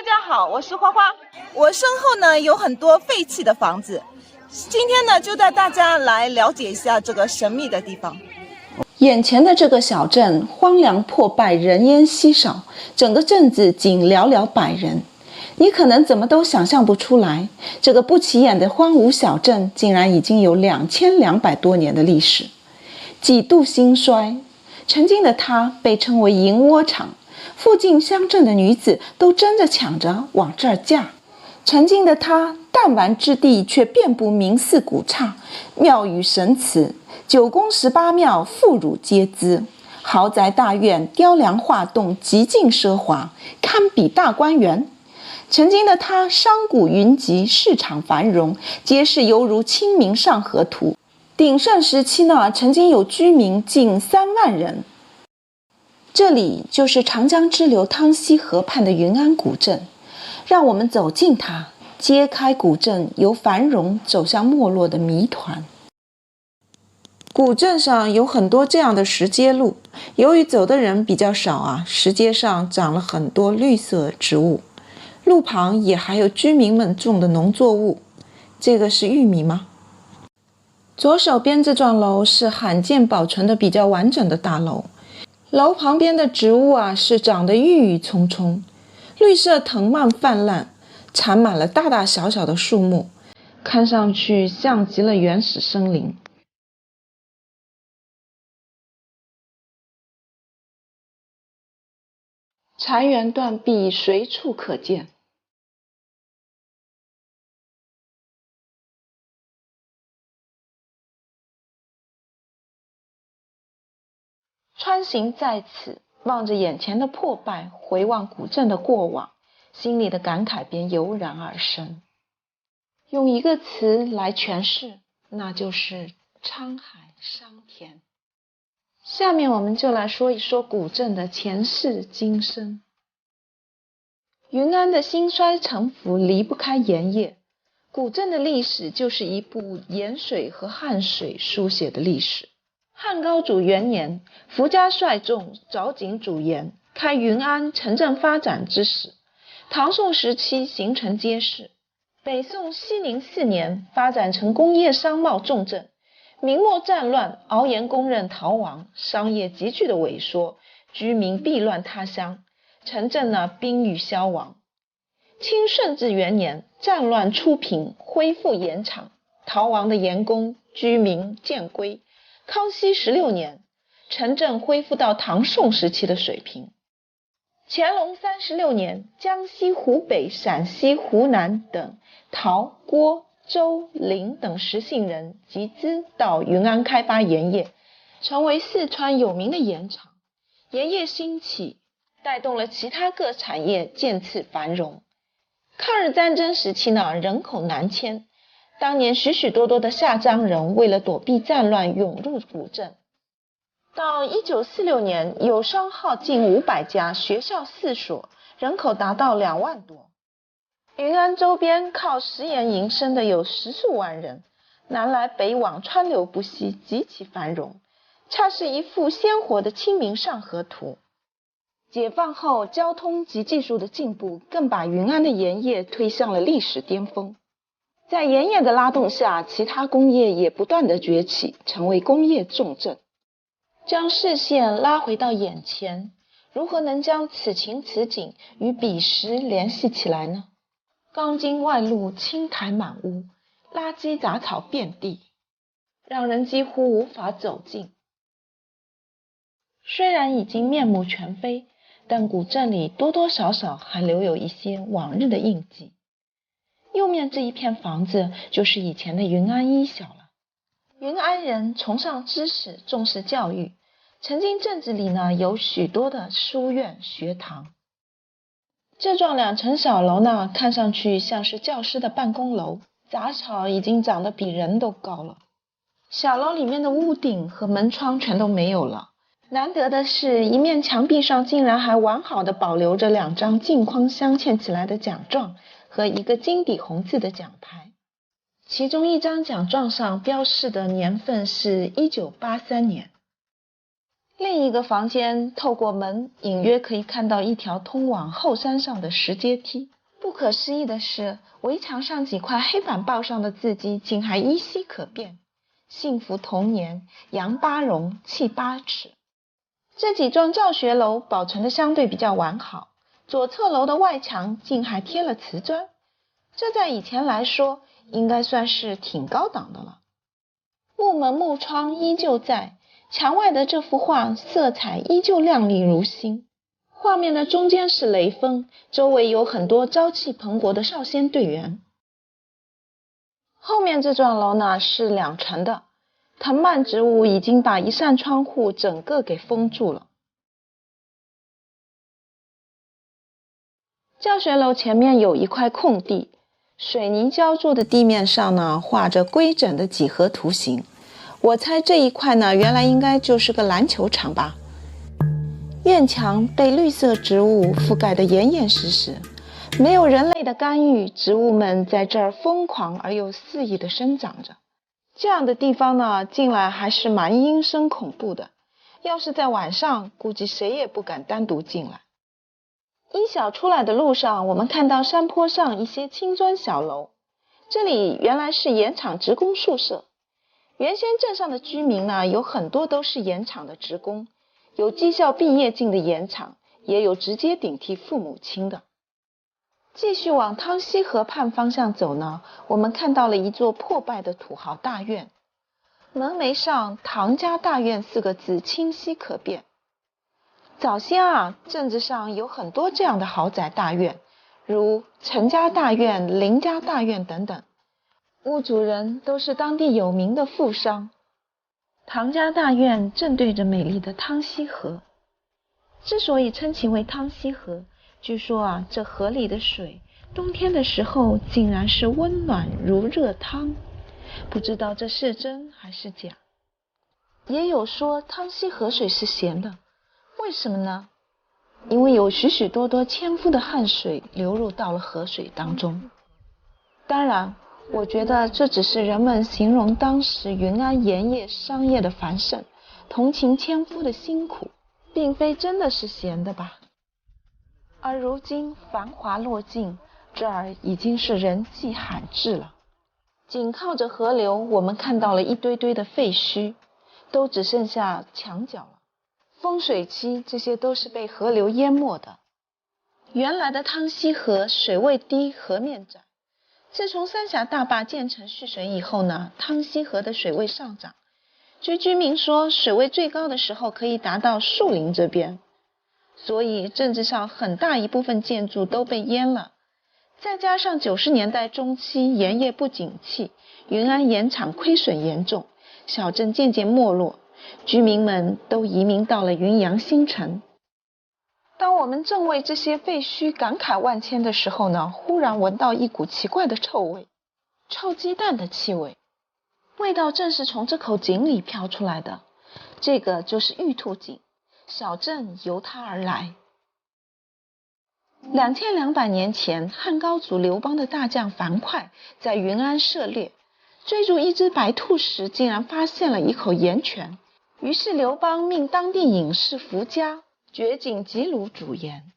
大家好，我是花花。我身后呢有很多废弃的房子，今天呢就带大家来了解一下这个神秘的地方。眼前的这个小镇荒凉破败，人烟稀少，整个镇子仅寥寥100人。你可能怎么都想象不出来，这个不起眼的荒芜小镇竟然已经有2200多年的历史。几度兴衰，曾经的它被称为银窝场，附近乡镇的女子都争着抢着往这儿嫁。曾经的它，弹丸之地却遍布名寺古刹、庙宇神祠，9宫18庙妇孺皆知，豪宅大院雕梁画栋，极尽奢华，堪比大观园。曾经的它，商贾云集，市场繁荣，街市犹如清明上河图。鼎盛时期呢，曾经有居民近3万人。这里就是长江支流汤溪河畔的云安古镇，让我们走进它，揭开古镇由繁荣走向没落的谜团。古镇上有很多这样的石阶路，由于走的人比较少石阶上长了很多绿色植物，路旁也还有居民们种的农作物。这个是玉米吗？左手边这幢楼是罕见保存的比较完整的大楼，楼旁边的植物是长得郁郁葱葱，绿色藤蔓泛滥，缠满了大大小小的树木，看上去像极了原始森林。残垣断壁，随处可见。穿行在此，望着眼前的破败，回望古镇的过往，心里的感慨便油然而生。用一个词来诠释，那就是沧海桑田。下面我们就来说一说古镇的前世今生。云安的兴衰沉浮离不开盐业，古镇的历史就是一部盐水和汉水书写的历史。汉高祖元年，福家率众凿井煮盐，开云安城镇发展之始。唐宋时期形成街市。北宋熙宁4年，发展成工业商贸重镇。明末战乱，熬盐工人逃亡，商业急剧的萎缩，居民避乱他乡，城镇兵愈消亡。清顺治元年，战乱初平，恢复盐场，逃亡的盐工居民渐归。康熙16年，城镇恢复到唐宋时期的水平。乾隆36年，江西、湖北、陕西、湖南等陶、郭、周、临等10姓人集资到云安开发盐业，成为四川有名的盐场。盐业兴起，带动了其他各产业渐次繁荣。抗日战争时期人口南迁，当年许许多多的下江人为了躲避战乱涌入古镇。到1946年，有商号近500家，学校4所，人口达到2万多。云安周边靠食盐营生的有10数万人，南来北往，川流不息，极其繁荣，恰是一幅鲜活的清明上河图。解放后，交通及技术的进步，更把云安的盐业推向了历史巅峰。在盐业的拉动下，其他工业也不断的崛起，成为工业重镇。将视线拉回到眼前，如何能将此情此景与彼时联系起来呢？钢筋外露，青苔满屋，垃圾杂草遍地，让人几乎无法走近。虽然已经面目全非，但古镇里多多少少还留有一些往日的印记。右面这一片房子就是以前的云安一小了。云安人崇尚知识，重视教育，曾经镇子里有许多的书院学堂。这幢2层小楼看上去像是教师的办公楼，杂草已经长得比人都高了。小楼里面的屋顶和门窗全都没有了，难得的是，一面墙壁上竟然还完好的保留着2张镜框镶嵌起来的奖状和一个金底红字的奖牌。其中一张奖状上标示的年份是1983年，另一个房间透过门隐约可以看到一条通往后山上的石阶梯。不可思议的是，围墙上几块黑板报上的字迹竟还依稀可辨：幸福童年，杨八荣，气八尺。这几幢教学楼保存的相对比较完好，左侧楼的外墙竟还贴了瓷砖，这在以前来说应该算是挺高档的了。木门木窗依旧在，墙外的这幅画色彩依旧亮丽如新。画面的中间是雷锋，周围有很多朝气蓬勃的少先队员。后面这幢楼呢是2层的，藤蔓植物已经把一扇窗户整个给封住了。教学楼前面有一块空地，水泥浇筑的地面上呢画着规整的几何图形。我猜这一块呢原来应该就是个篮球场吧。院墙被绿色植物覆盖得严严实实，没有人类的干预，植物们在这儿疯狂而又肆意地生长着。这样的地方呢，进来还是蛮阴森恐怖的。要是在晚上，估计谁也不敢单独进来。一小出来的路上，我们看到山坡上一些青砖小楼，这里原来是盐场职工宿舍。原先镇上的居民呢，有很多都是盐场的职工，有技校毕业进的盐场，也有直接顶替父母亲的。继续往汤溪河畔方向走呢，我们看到了一座破败的土豪大院，门楣上唐家大院4个字清晰可辨。早先镇子上有很多这样的豪宅大院，如陈家大院、林家大院等等，屋主人都是当地有名的富商。唐家大院正对着美丽的汤溪河，之所以称其为汤溪河，据说这河里的水冬天的时候竟然是温暖如热汤，不知道这是真还是假。也有说汤溪河水是咸的，为什么呢？因为有许许多多纤夫的汗水流入到了河水当中。当然，我觉得这只是人们形容当时云安盐业商业的繁盛，同情纤夫的辛苦，并非真的是咸的吧。而如今繁华落尽，这儿已经是人迹罕至了。紧靠着河流，我们看到了一堆堆的废墟，都只剩下墙角了。丰水期，这些都是被河流淹没的。原来的汤溪河水位低，河面窄。自从三峡大坝建成蓄水以后呢，汤溪河的水位上涨。据居民说，水位最高的时候可以达到树林这边，所以镇子上很大一部分建筑都被淹了。再加上90年代中期盐业不景气，云安盐场亏损严重，小镇渐渐没落，居民们都移民到了云阳新城。当我们正为这些废墟感慨万千的时候呢，忽然闻到一股奇怪的臭味，臭鸡蛋的气味，味道正是从这口井里飘出来的。这个就是玉兔井，小镇由它而来。2200年前，汉高祖刘邦的大将樊哙在云安射猎，追逐一只白兔时，竟然发现了一口盐泉。于是刘邦命当地隐士福家掘井集卤煮盐，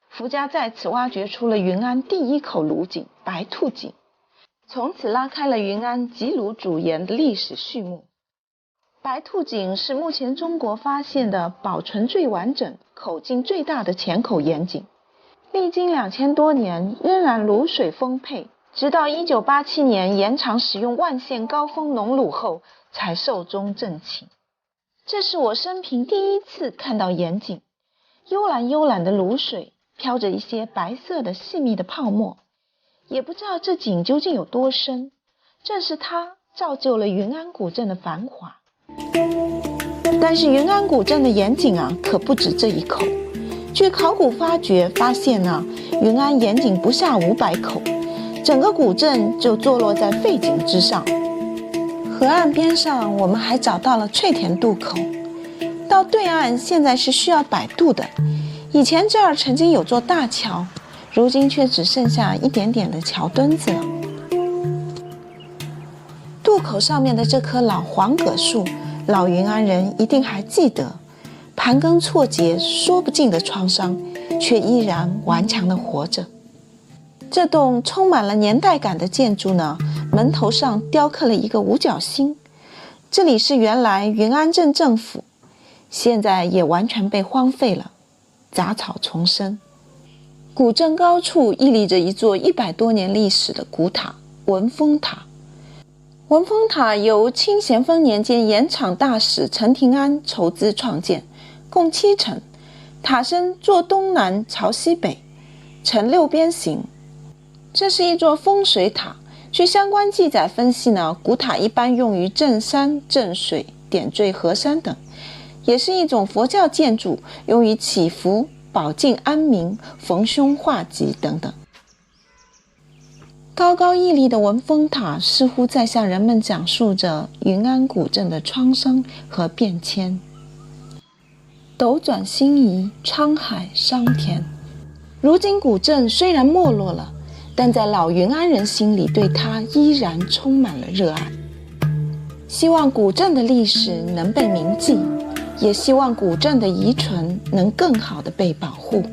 福家在此挖掘出了云安第一口卤井白兔井，从此拉开了云安集卤煮盐的历史序幕。白兔井是目前中国发现的保存最完整、口径最大的浅口盐井，历经2000多年仍然卤水丰沛，直到1987年盐场使用万县高峰浓卤后才寿终正寝。这是我生平第一次看到盐井，幽蓝幽蓝的卤水，飘着一些白色的细密的泡沫，也不知道这井究竟有多深，正是它造就了云安古镇的繁华。但是云安古镇的盐井可不止这一口，据考古发掘发现云安盐井不下500口，整个古镇就坐落在废井之上。河岸边上我们还找到了翠田渡口，到对岸现在是需要摆渡的。以前这儿曾经有座大桥，如今却只剩下一点点的桥墩子了。渡口上面的这棵老黄葛树，老云安人一定还记得，盘根错节、说不尽的创伤，却依然顽强地活着。这栋充满了年代感的建筑呢，门头上雕刻了一个五角星。这里是原来云安镇政府，现在也完全被荒废了，杂草丛生。古镇高处屹立着一座100多年历史的古塔——文峰塔。文峰塔由清咸丰年间盐场大使陈廷安筹资创建，共7层，塔身坐东南朝西北，呈6边形。这是一座风水塔，据相关记载分析呢，古塔一般用于镇山、镇水、点缀河山等，也是一种佛教建筑，用于祈福、保境安民、逢凶化吉等等。高高屹立的文峰塔似乎在向人们讲述着云安古镇的创伤和变迁。斗转星移，沧海桑田。如今古镇虽然没落了，但在老云安人心里对它依然充满了热爱。希望古镇的历史能被铭记，也希望古镇的遗存能更好地被保护。